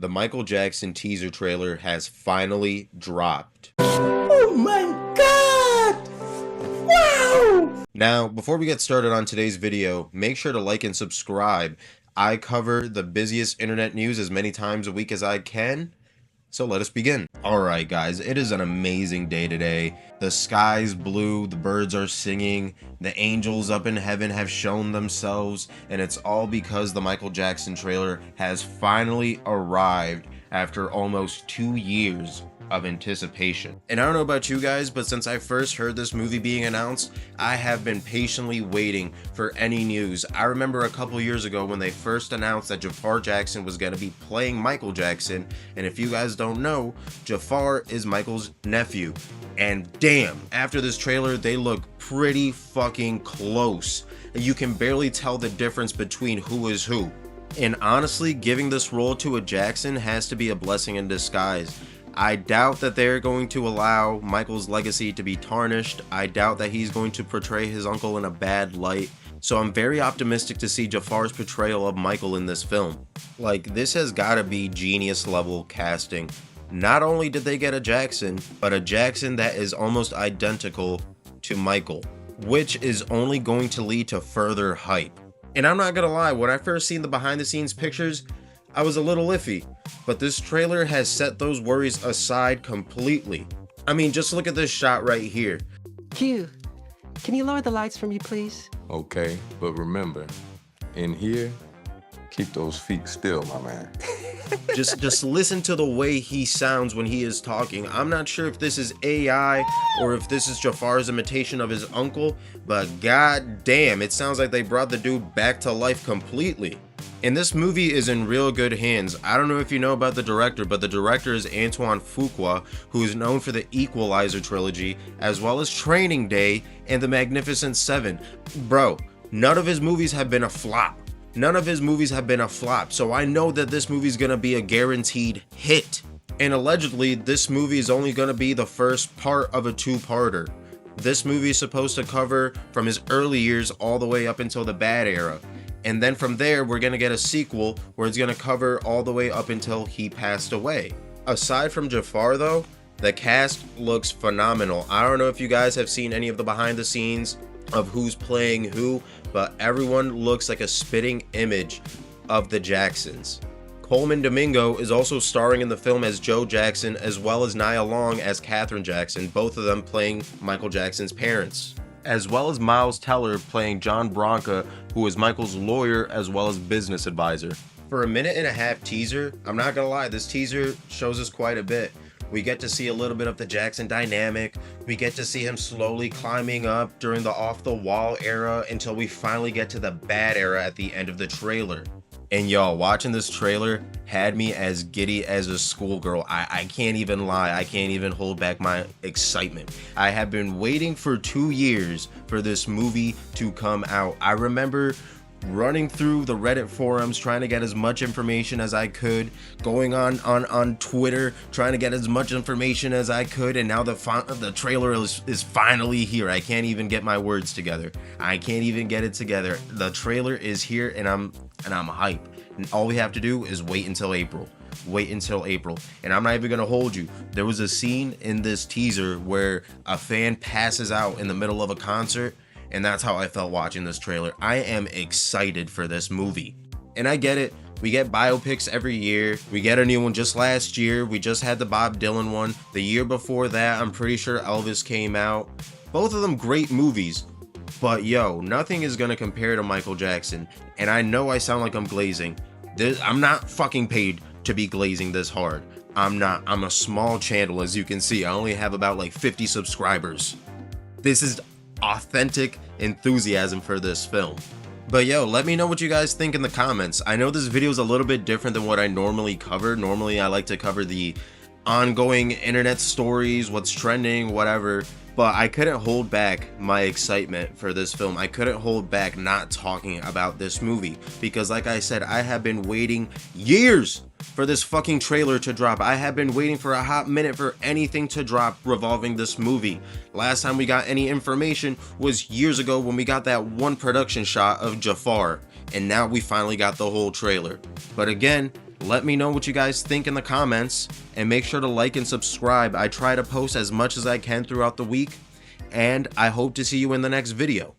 the Michael Jackson teaser trailer has finally dropped. Oh my god! Wow! Now, before we get started on today's video, make sure to like and subscribe. I cover the busiest internet news as many times a week as I can, so let us begin. Alright guys, it is an amazing day today. The sky's blue, the birds are singing, the angels up in heaven have shown themselves, and it's all because the Michael Jackson trailer has finally arrived after almost 2 years of anticipation. And I don't know about you guys, but since I first heard this movie being announced, I have been patiently waiting for any news. I remember a couple years ago when they first announced that Jaafar Jackson was going to be playing Michael Jackson, and if you guys don't know, Jaafar is Michael's nephew. And damn, after this trailer, they look pretty fucking close. You can barely tell the difference between who is who. And honestly, giving this role to a Jackson has to be a blessing in disguise. I doubt that they're going to allow Michael's legacy to be tarnished. I doubt that he's going to portray his uncle in a bad light. So I'm very optimistic to see Jaafar's portrayal of Michael in this film. Like, this has got to be genius level casting. Not only did they get a Jackson, but a Jackson that is almost identical to Michael, which is only going to lead to further hype. And I'm not gonna lie, when I first seen the behind the scenes pictures, I was a little iffy, but this trailer has set those worries aside completely. I mean, just look at this shot right here. Q, can you lower the lights for me, please? Okay, but remember, in here, keep those feet still, my man. Just listen to the way he sounds when he is talking. I'm not sure if this is AI or if this is Jaafar's imitation of his uncle, but god damn, it sounds like they brought the dude back to life completely. And this movie is in real good hands. I don't know if you know about the director, but the director is Antoine Fuqua, who is known for the Equalizer trilogy, as well as Training Day and The Magnificent Seven. Bro, none of his movies have been a flop. None of his movies have been a flop, so I know that this movie's gonna be a guaranteed hit. And allegedly, this movie is only gonna be the first part of a two-parter. This movie is supposed to cover from his early years all the way up until the bad era. And then from there, we're gonna get a sequel where it's gonna cover all the way up until he passed away. Aside from Jaafar though, the cast looks phenomenal. I don't know if you guys have seen any of the behind the scenes of who's playing who, but everyone looks like a spitting image of the Jacksons. Coleman Domingo is also starring in the film as Joe Jackson, as well as Nia Long as Catherine Jackson, both of them playing Michael Jackson's parents, as well as Miles Teller playing John Bronca, who is Michael's lawyer as well as business advisor. For a 1.5-minute teaser, I'm not gonna lie, this teaser shows us quite a bit. We get to see a little bit of the Jackson dynamic. We get to see him slowly climbing up during the off the wall era until we finally get to the bad era at the end of the trailer. And y'all, watching this trailer had me as giddy as a schoolgirl. I can't even lie. I can't even hold back my excitement. I have been waiting for 2 years for this movie to come out. I remember running through the Reddit forums trying to get as much information as I could, going on Twitter trying to get as much information as I could, and now the trailer is finally here. I can't even get my words together. I can't even get it together. The trailer is here and I'm hyped. And all we have to do is wait until April. Wait until April. And I'm not even gonna hold you. There was a scene in this teaser where a fan passes out in the middle of a concert, and that's how I felt watching this trailer. I am excited for this movie. And I get it. We get biopics every year. We get a new one just last year. We just had the Bob Dylan one. The year before that, I'm pretty sure Elvis came out. Both of them great movies. But yo, nothing is gonna compare to Michael Jackson. And I know I sound like I'm glazing. I'm not fucking paid to be glazing this hard. I'm not. I'm a small channel, as you can see. I only have about like 50 subscribers. This is authentic enthusiasm for this film. But yo, let me know what you guys think in the comments. I know this video is a little bit different than what I normally cover. Normally I like to cover the ongoing internet stories, what's trending, whatever, but I couldn't hold back my excitement for this film. I couldn't hold back not talking about this movie because, like I said, I have been waiting years for this fucking trailer to drop. I have been waiting for a hot minute for anything to drop revolving this movie. Last time we got any information was years ago when we got that one production shot of Jaafar, and now we finally got the whole trailer. But again, Let me know what you guys think in the comments, and make sure to like and subscribe. I try to post as much as I can throughout the week, and I hope to see you in the next video.